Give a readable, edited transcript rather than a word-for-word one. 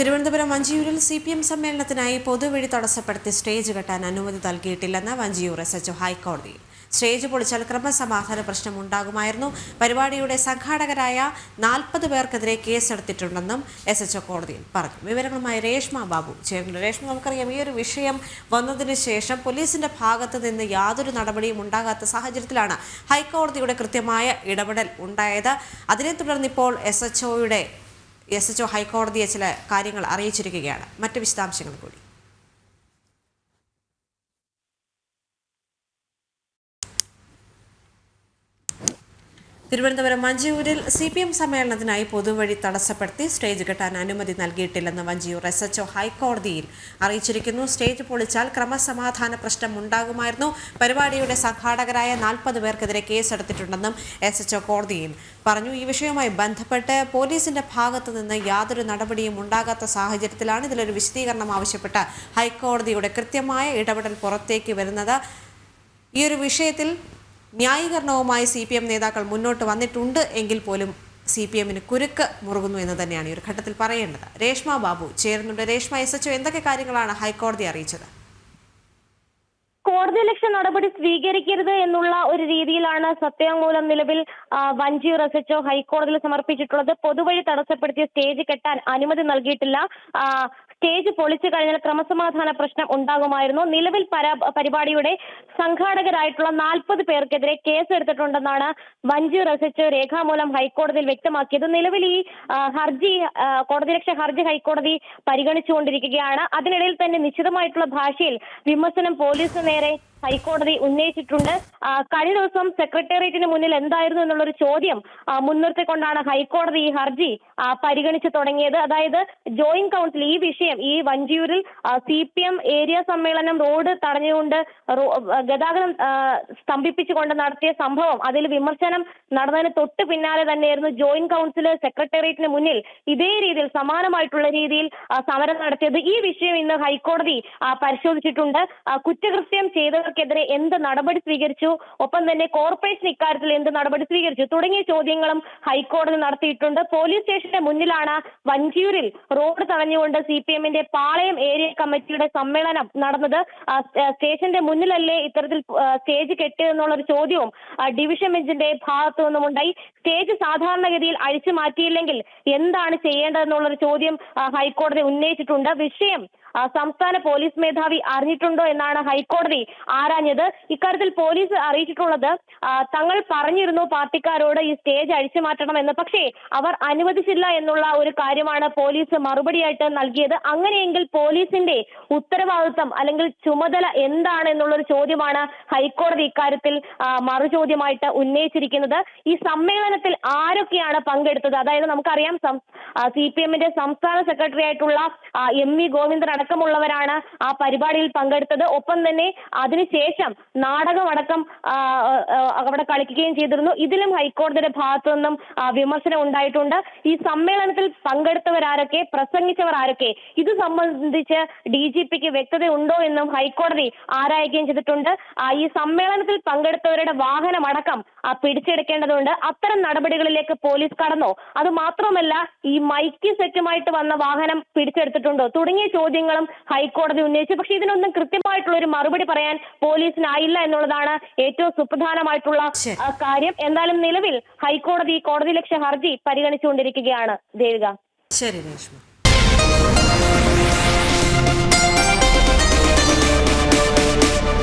Thiruvananthapuram വഞ്ചിയൂരിൽ CPM സമ്മേളനത്തിനായി പൊതുവഴി തടസ്സപ്പെടുത്തി stage കെട്ടാൻ അനുമതി നൽകിയിട്ടില്ലെന്ന് വഞ്ചിയൂർ SHO ഹൈക്കോടതിയിൽ. സ്റ്റേജ് പൊളിച്ചാൽ ക്രമസമാധാന പ്രശ്നം ഉണ്ടാകുമായിരുന്നു. പരിപാടിയുടെ സംഘാടകരായ 40 പേർക്കെതിരെ കേസെടുത്തിട്ടുണ്ടെന്നും SHO കോടതിയിൽ പറഞ്ഞു. വിവരങ്ങളുമായി രേഷ്മ ബാബു ചേർന്നു. രേഷ്മ, നമുക്കറിയാം, ഈ ഒരു വിഷയം വന്നതിന് ശേഷം പോലീസിന്റെ ഭാഗത്ത് നിന്ന് യാതൊരു നടപടിയും ഉണ്ടാകാത്ത സാഹചര്യത്തിലാണ് ഹൈക്കോടതിയുടെ കൃത്യമായ ഇടപെടൽ ഉണ്ടായത്. അതിനെ തുടർന്ന് ഇപ്പോൾ SHO ഹൈക്കോടതിയെ ചില കാര്യങ്ങൾ അറിയിച്ചിരിക്കുകയാണ്. മറ്റ് വിശദാംശങ്ങൾ കൂടി. തിരുവനന്തപുരം വഞ്ചിയൂരിൽ CPM സമ്മേളനത്തിനായി പൊതുവഴി തടസ്സപ്പെടുത്തി സ്റ്റേജ് കെട്ടാൻ അനുമതി നൽകിയിട്ടില്ലെന്ന് വഞ്ചിയൂർ SHO ഹൈക്കോടതിയിൽ അറിയിച്ചിരിക്കുന്നു. സ്റ്റേജ് പൊളിച്ചാൽ ക്രമസമാധാന പ്രശ്നം ഉണ്ടാകുമായിരുന്നു. പരിപാടിയുടെ സംഘാടകരായ 40 പേർക്കെതിരെ കേസെടുത്തിട്ടുണ്ടെന്നും SHO കോടതിയിൽ പറഞ്ഞു. ഈ വിഷയവുമായി ബന്ധപ്പെട്ട് പോലീസിന്റെ ഭാഗത്തു നിന്ന് യാതൊരു നടപടിയും ഉണ്ടാകാത്ത സാഹചര്യത്തിലാണ് ഇതിലൊരു വിശദീകരണം ആവശ്യപ്പെട്ട് ഹൈക്കോടതിയുടെ കൃത്യമായ ഇടപെടൽ പുറത്തേക്ക് വരുന്നത്. ഈ ഒരു വിഷയത്തിൽ ന്യായീകരണവുമായി CPM നേതാക്കൾ മുന്നോട്ട് വന്നിട്ടുണ്ട് എങ്കിൽ പോലും CPMന് കുരുക്ക് മുറുകുന്നു എന്ന് തന്നെയാണ് ഈ ഒരു ഘട്ടത്തിൽ പറയേണ്ടത്. രേഷ്മ ബാബു ചേരുന്നുണ്ട്. രേഷ്മ, SHO എന്തൊക്കെ കാര്യങ്ങളാണ് ഹൈക്കോടതി അറിയിച്ചത്? കോടതിയലക്ഷ്യ നടപടി സ്വീകരിക്കരുത് എന്നുള്ള ഒരു രീതിയിലാണ് സത്യവാങ്മൂലം നിലവിൽ വഞ്ചിയൂർ SHO ഹൈക്കോടതിയിൽ സമർപ്പിച്ചിട്ടുള്ളത്. പൊതുവഴി തടസ്സപ്പെടുത്തിയ സ്റ്റേജ് കെട്ടാൻ അനുമതി നൽകിയിട്ടില്ല. സ്റ്റേജ് പൊളിച്ചു കഴിഞ്ഞാൽ ക്രമസമാധാന പ്രശ്നം ഉണ്ടാകുമായിരുന്നു. നിലവിൽ പരിപാടിയുടെ സംഘാടകരായിട്ടുള്ള 40 പേർക്കെതിരെ കേസെടുത്തിട്ടുണ്ടെന്നാണ് വഞ്ചിയൂർ SHO രേഖാമൂലം ഹൈക്കോടതിയിൽ വ്യക്തമാക്കിയത്. നിലവിൽ ഈ കോടതിയലക്ഷ്യ ഹർജി ഹൈക്കോടതി പരിഗണിച്ചുകൊണ്ടിരിക്കുകയാണ്. അതിനിടയിൽ തന്നെ നിശ്ചിതമായിട്ടുള്ള ഭാഷയിൽ വിമർശനം പോലീസിന് നേരെ ഹൈക്കോടതി ഉന്നയിച്ചിട്ടുണ്ട്. കഴിഞ്ഞ ദിവസം സെക്രട്ടേറിയറ്റിന് മുന്നിൽ എന്തായിരുന്നു എന്നുള്ളൊരു ചോദ്യം മുൻനിർത്തിക്കൊണ്ടാണ് ഹൈക്കോടതി ഈ ഹർജി പരിഗണിച്ചു തുടങ്ങിയത്. അതായത് ജോയിന്റ് കൗൺസിൽ ഈ വിഷയം, ഈ വഞ്ചിയൂരിൽ CPM ഏരിയ സമ്മേളനം റോഡ് തടഞ്ഞുകൊണ്ട് ഗതാഗതം സ്തംഭിപ്പിച്ചുകൊണ്ട് നടത്തിയ സംഭവം, അതിൽ വിമർശനം നടന്നതിന് തൊട്ട് പിന്നാലെ തന്നെയായിരുന്നു ജോയിന്റ് കൗൺസിൽ സെക്രട്ടേറിയറ്റിന് മുന്നിൽ ഇതേ രീതിയിൽ സമാനമായിട്ടുള്ള രീതിയിൽ സമരം നടത്തിയത്. ഈ വിഷയം ഇന്ന് ഹൈക്കോടതി പരിശോധിച്ചിട്ടുണ്ട്. കുറ്റകൃത്യം ചെയ്തവർക്കെതിരെ എന്ത് നടപടി സ്വീകരിച്ചു, ഒപ്പം തന്നെ കോർപ്പറേഷൻ ഇക്കാര്യത്തിൽ എന്ത് നടപടി സ്വീകരിച്ചു തുടങ്ങിയ ചോദ്യങ്ങളും ഹൈക്കോടതി നടത്തിയിട്ടുണ്ട്. പോലീസ് സ്റ്റേഷന്റെ മുന്നിലാണ് വഞ്ചിയൂരിൽ റോഡ് തടഞ്ഞുകൊണ്ട് CPMന്റെ പാളയം ഏരിയ കമ്മിറ്റിയുടെ സമ്മേളനം നടന്നത്. സ്റ്റേഷന്റെ മുന്നിലല്ലേ ഇത്തരത്തിൽ സ്റ്റേജ് കെട്ടിയതെന്നുള്ളൊരു ചോദ്യവും ഡിവിഷൻ ബെഞ്ചിന്റെ ഭാഗത്തു നിന്നുമുണ്ടായി. സ്റ്റേജ് സാധാരണഗതിയിൽ അഴിച്ചു മാറ്റിയില്ലെങ്കിൽ എന്താണ് ചെയ്യേണ്ടതെന്നുള്ളൊരു ചോദ്യം ഹൈക്കോടതി ഉന്നയിച്ചിട്ടുണ്ട്. വിഷയം സംസ്ഥാന പോലീസ് മേധാവി അറിഞ്ഞിട്ടുണ്ടോ എന്നാണ് ഹൈക്കോടതി ആരാഞ്ഞത്. ഇക്കാര്യത്തിൽ പോലീസ് അറിയിച്ചിട്ടുള്ളത്, തങ്ങൾ പറഞ്ഞിരുന്നു പാർട്ടിക്കാരോട് ഈ സ്റ്റേജ് അഴിച്ചു മാറ്റണമെന്ന്, പക്ഷേ അവർ അനുവദിച്ചില്ല എന്നുള്ള ഒരു കാര്യമാണ് പോലീസ് മറുപടിയായിട്ട് നൽകിയത്. അങ്ങനെയെങ്കിൽ പോലീസിന്റെ ഉത്തരവാദിത്വം അല്ലെങ്കിൽ ചുമതല എന്താണ് എന്നുള്ളൊരു ചോദ്യമാണ് ഹൈക്കോടതി ഇക്കാര്യത്തിൽ മറുചോദ്യമായിട്ട് ഉന്നയിച്ചിരിക്കുന്നത്. ഈ സമ്മേളനത്തിൽ ആരൊക്കെയാണ് പങ്കെടുത്തത്? അതായത് നമുക്കറിയാം, CPMന്റെ സംസ്ഥാന സെക്രട്ടറി ആയിട്ടുള്ള MV ഗോവിന്ദൻ അടക്കമുള്ളവരാണ് ആ പരിപാടിയിൽ പങ്കെടുത്തത്. ഒപ്പം തന്നെ അതിനുശേഷം നാടകമടക്കം അവിടെ കളിക്കുകയും ചെയ്തിരുന്നു. ഇതിലും ഹൈക്കോടതിയുടെ ഭാഗത്തു നിന്നും വിമർശനം ഉണ്ടായിട്ടുണ്ട്. ഈ സമ്മേളനത്തിൽ പങ്കെടുത്തവരാരൊക്കെ, പ്രസംഗിച്ചവർ ആരൊക്കെ, ഇത് സംബന്ധിച്ച് DGPക്ക് വ്യക്തത ഉണ്ടോ എന്നും ഹൈക്കോടതി ആരായുകയും ചെയ്തിട്ടുണ്ട്. ഈ സമ്മേളനത്തിൽ പങ്കെടുത്തവരുടെ വാഹനമടക്കം പിടിച്ചെടുക്കേണ്ടതുണ്ട്. അത്തരം നടപടികളിലേക്ക് പോലീസ് കടന്നോ? അത് മാത്രമല്ല, ഈ മൈക്ക് സെറ്റുമായിട്ട് വന്ന വാഹനം പിടിച്ചെടുത്തിട്ടുണ്ടോ തുടങ്ങിയ ചോദ്യങ്ങളും ഹൈക്കോടതി ഉന്നയിച്ചു. പക്ഷേ ഇതിനൊന്നും കൃത്യമായിട്ടുള്ള ഒരു മറുപടി പറയാൻ പോലീസിനായില്ല എന്നുള്ളതാണ് ഏറ്റവും സുപ്രധാനമായിട്ടുള്ള കാര്യം. എന്തായാലും നിലവിൽ ഹൈക്കോടതി കോടതിയലക്ഷ്യ ഹർജി പരിഗണിച്ചുകൊണ്ടിരിക്കുകയാണ്. ദേവിക. ശരി രേഷ്മ.